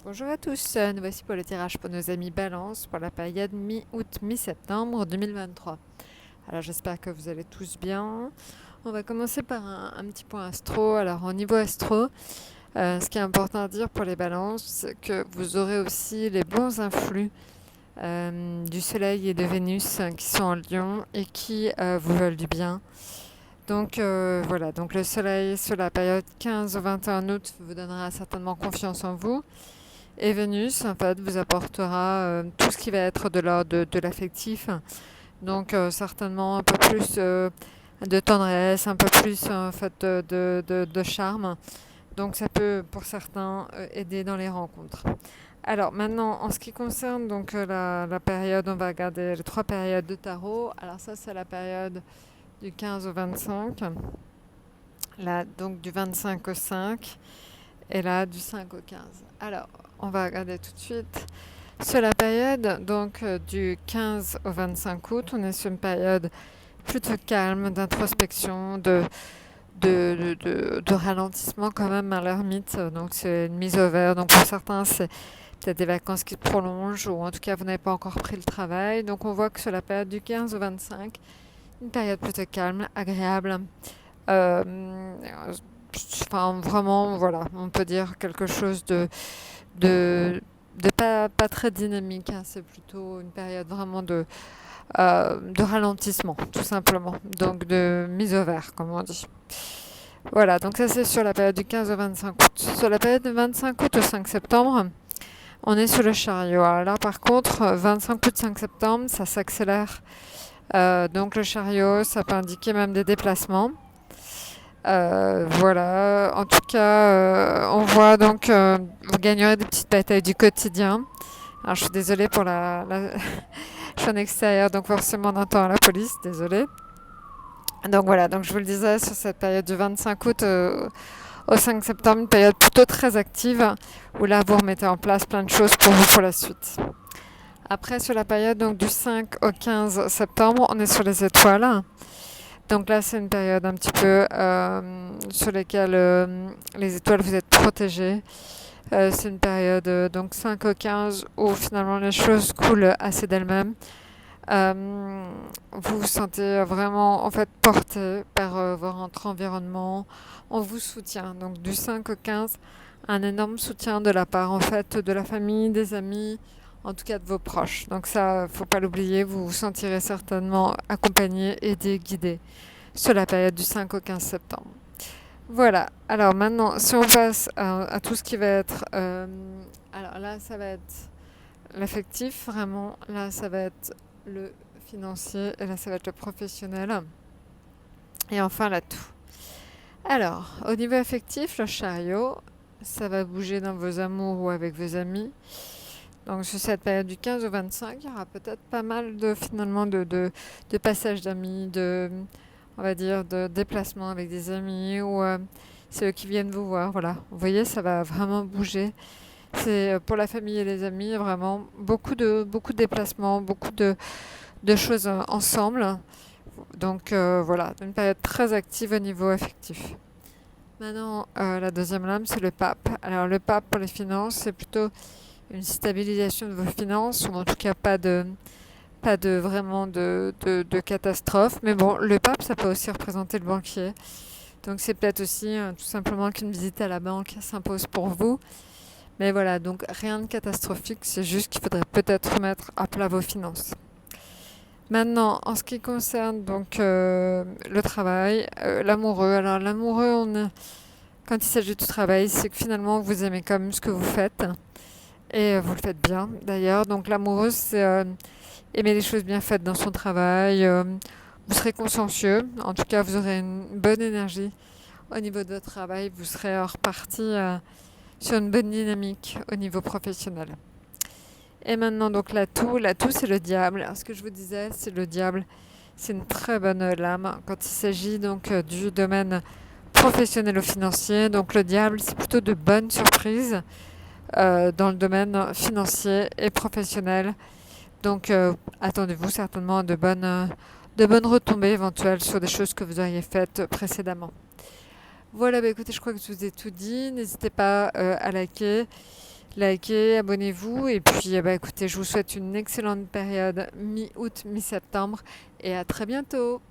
Bonjour à tous, nous voici pour le tirage pour nos amis Balance pour la période mi-août, mi-septembre 2023. Alors j'espère que vous allez tous bien. On va commencer par un petit point astro. Alors au niveau astro, ce qui est important à dire pour les balances, c'est que vous aurez aussi les bons influx du Soleil et de Vénus qui sont en Lion et qui vous veulent du bien. Donc voilà, donc le Soleil sur la période 15 au 21 août vous donnera certainement confiance en vous. Et Vénus, en fait, vous apportera tout ce qui va être de l'ordre de l'affectif. Donc, certainement un peu plus de tendresse, un peu plus en fait, de charme. Donc, ça peut, pour certains, aider dans les rencontres. Alors, maintenant, en ce qui concerne donc, la période, on va regarder les 3 périodes de tarot. Alors, ça, c'est la période du 15 au 25. Là, donc, du 25 au 5. Et là, du 5 au 15. Alors, on va regarder tout de suite. Sur la période donc du 15 au 25 août, on est sur une période plutôt calme, d'introspection, de ralentissement quand même à l'ermite. Donc c'est une mise au vert. Donc pour certains, c'est peut-être des vacances qui se prolongent ou en tout cas vous n'avez pas encore pris le travail. Donc on voit que sur la période du 15 au 25, une période plutôt calme, agréable. Euh, Enfin, vraiment, voilà, on peut dire quelque chose de, de pas très dynamique. Hein. C'est plutôt une période vraiment de ralentissement, tout simplement. Donc de mise au vert, comme on dit. Voilà, donc ça c'est sur la période du 15 au 25 août. Sur la période du 25 août au 5 septembre, on est sur le chariot. Alors là, par contre, 25 août, 5 septembre, ça s'accélère. Donc le chariot, ça peut indiquer même des déplacements. Voilà, en tout cas, on voit donc vous gagnerez des petites batailles du quotidien. Alors je suis désolée pour je suis en extérieur, donc forcément on entend la police, désolée. Donc voilà, donc je vous le disais, sur cette période du 25 août au 5 septembre, une période plutôt très active, où là vous remettez en place plein de choses pour vous pour la suite. Après, sur la période donc, du 5 au 15 septembre, on est sur les étoiles. Donc là, c'est une période un petit peu sur laquelle les étoiles, vous êtes protégés. C'est une période donc 5 au 15 où finalement les choses coulent assez d'elles-mêmes. Vous vous sentez vraiment en fait porté par votre environnement. On vous soutient. Donc du 5 au 15, un énorme soutien de la part en fait de la famille, des amis, en tout cas de vos proches. Donc ça, faut pas l'oublier, vous vous sentirez certainement accompagné, aidé, guidé sur la période du 5 au 15 septembre. Voilà, alors maintenant, si on passe à tout ce qui va être... alors là, ça va être l'affectif, vraiment. Là, ça va être le financier et là, ça va être le professionnel. Et enfin, l'atout. Alors, au niveau affectif, le chariot, ça va bouger dans vos amours ou avec vos amis. Donc sur cette période du 15 au 25, il y aura peut-être pas mal de finalement de passages d'amis, on va dire de déplacements avec des amis ou c'est eux qui viennent vous voir. Voilà, vous voyez, ça va vraiment bouger. C'est pour la famille et les amis vraiment beaucoup de déplacements, de choses ensemble. Donc voilà, une période très active au niveau affectif. Maintenant, la deuxième lame, c'est le pape. Alors le pape pour les finances, c'est plutôt une stabilisation de vos finances, ou en tout cas pas de vraiment de catastrophe. Mais bon, le pape, ça peut aussi représenter le banquier. Donc c'est peut-être aussi tout simplement qu'une visite à la banque s'impose pour vous. Mais voilà, donc rien de catastrophique, c'est juste qu'il faudrait peut-être remettre à plat vos finances. Maintenant, en ce qui concerne donc le travail, l'amoureux. Alors l'amoureux, quand il s'agit du travail, c'est que finalement vous aimez quand même ce que vous faites. Et vous le faites bien d'ailleurs. Donc l'amoureux, c'est aimer les choses bien faites dans son travail. Vous serez consciencieux. En tout cas, vous aurez une bonne énergie au niveau de votre travail. Vous serez reparti sur une bonne dynamique au niveau professionnel. Et maintenant, donc l'atout. L'atout, c'est le diable. Alors, ce que je vous disais, c'est le diable. C'est une très bonne lame quand il s'agit donc du domaine professionnel ou financier. Donc le diable, c'est plutôt de bonnes surprises dans le domaine financier et professionnel. Donc attendez-vous certainement à de bonnes retombées éventuelles sur des choses que vous auriez faites précédemment. Voilà, bah écoutez, je crois que je vous ai tout dit. N'hésitez pas à liker, likez, abonnez-vous. Et puis, bah, écoutez, je vous souhaite une excellente période mi-août, mi-septembre. Et à très bientôt.